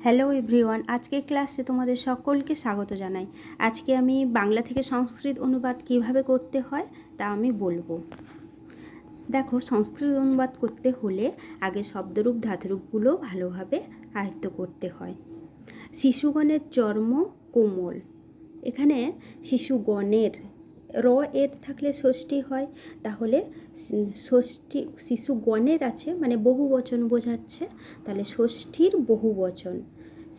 Hello everyone, আজকের ক্লাসে তোমাদের সকলকে স্বাগত জানাই। আজকে আমি বাংলা থেকে সংস্কৃত অনুবাদ কিভাবে করতে হয় তা আমি বলবো। দেখো, সংস্কৃত অনুবাদ করতে হলে আগে শব্দরূপ ধাতুরূপগুলো ভালোভাবে আয়ত্ত করতে হয়। শিশুগণের চর্ম কোমল, এখানে শিশুগণের র এর থাকলে ষষ্ঠী হয়, তাহলে ষষ্ঠী শিশুগণের আছে মানে বহু বচন বোঝাচ্ছে, তাহলে ষষ্ঠীর বহু বচন।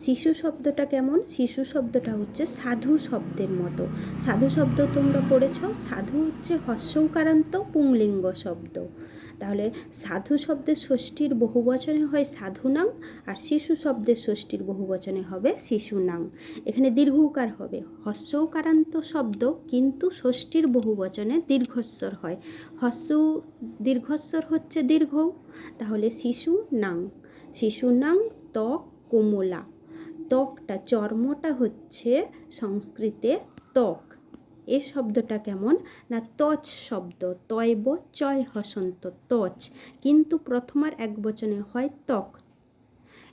শিশু শব্দটা কেমন? শিশু শব্দটা হচ্ছে সাধু শব্দের মতো। সাধু শব্দ তোমরা পড়েছ, সাধু হচ্ছে হস্যৌকারান্ত পুংলিঙ্গ শব্দ। তাহলে সাধু শব্দের ষষ্ঠীর বহুবচনে হয় সাধুনাং, আর শিশু শব্দের ষষ্ঠীর বহুবচনে হবে শিশুনাং। এখানে দীর্ঘকার হবে, হস্যৌকারান্ত শব্দ কিন্তু ষষ্ঠীর বহুবচনে দীর্ঘস্বর হয়। দীর্ঘস্বর হচ্ছে দীর্ঘ, তাহলে শিশুনাং। শিশুনাং ত্বক কোমলা। ত্বকটা, চর্মটা হচ্ছে সংস্কৃতে ত্বক। এ শব্দটা কেমন না ত্বচ শব্দ, তয়ব চয় হসন্ত ত্বচ, কিন্তু প্রথমার এক বচনে হয় ত্বক।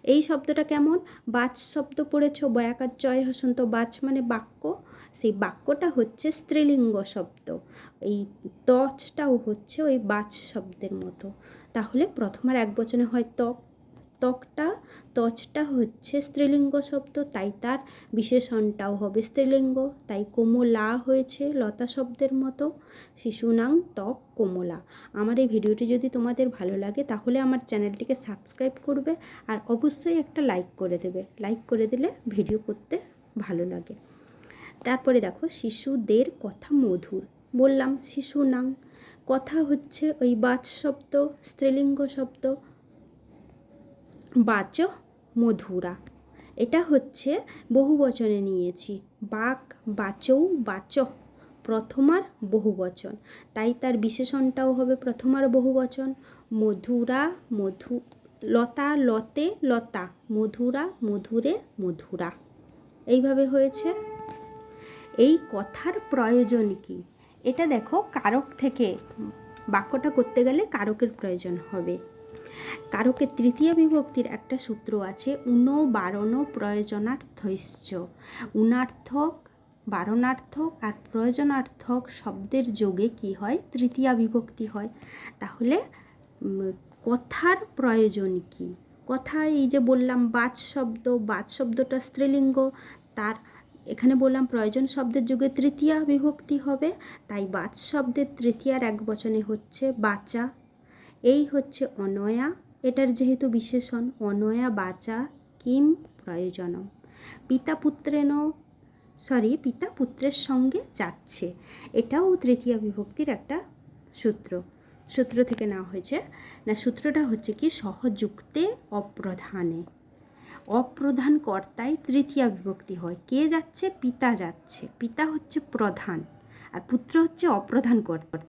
এই শব্দটা কেমন? বাচ শব্দ পড়েছ, বয়াকার চয় হসন্ত, বাচ মানে বাক্য, সেই বাক্যটা হচ্ছে স্ত্রীলিঙ্গ শব্দ। এই ত্বচটাও হচ্ছে ওই বাচ শব্দের মতো। তাহলে প্রথমার এক বচনে হয় ত্বক, ত্বচটা হচ্ছে স্ত্রীলিঙ্গ শব্দ, তাই তার বিশেষণটাও হবে স্ত্রীলিঙ্গ, তাই কোমলা হয়েছে লতা শব্দের মতো। শিশুনাং ত্বক কোমলা। আমার এই ভিডিওটি যদি তোমাদের ভালো লাগে তাহলে আমার চ্যানেলটিকে সাবস্ক্রাইব করবে, আর অবশ্যই একটা লাইক করে দেবে। লাইক করে দিলে ভিডিও করতে ভালো লাগে। তারপরে দেখো, শিশুদের কথা মধুর, বললাম শিশুনাং। কথা হচ্ছে ওই বাচ শব্দ, স্ত্রীলিঙ্গ শব্দ, বাচ মধুরা। এটা হচ্ছে বহুবচনে নিয়েছি, বাক বাচৌ বাচ, প্রথমার বহুবচন, তাই তার বিশেষণটাও হবে প্রথমার বহুবচন। মধুরা মধু, লতা লতে লতা, মধুরা মধুরে মধুরা, এইভাবে হয়েছে। এই কথার প্রয়োজন কি? এটা দেখো, কারক থেকে বাক্যটা করতে গেলে কারকের প্রয়োজন হবে। কারকের তৃতীয় বিভক্তির একটা সূত্র আছে, উন বারণ প্রয়োজনার্থৈশ্চ। উনার্থক, বারণার্থক আর প্রয়োজনার্থক শব্দের যোগে কি হয়? তৃতীয়া বিভক্তি হয়। তাহলে কথার প্রয়োজন কি? কথা, এই যে বললাম বাচ শব্দ, বাচ শব্দটা স্ত্রীলিঙ্গ, তার এখানে বললাম প্রয়োজন শব্দের যুগে তৃতীয়া বিভক্তি হবে, তাই বাচ শব্দের তৃতীয়ার এক বচনে হচ্ছে বাচা। এই হচ্ছে অনয়া, এটার যেহেতু বিশেষণ, অনয়া বাচা কিম প্রয়োজনম। পিতা পুত্রের সঙ্গে যাচ্ছে, এটাও তৃতীয়া বিভক্তির একটা সূত্র থেকে নেওয়া হয়েছে। না, সূত্রটা হচ্ছে কি, সহযুক্তে অপ্রধানে, অপ্রধান কর্তায় তৃতীয়া বিভক্তি হয়। কে যাচ্ছে? পিতা যাচ্ছে, পিতা হচ্ছে প্রধান আর পুত্র হচ্ছে অপ্রধান কর্তা।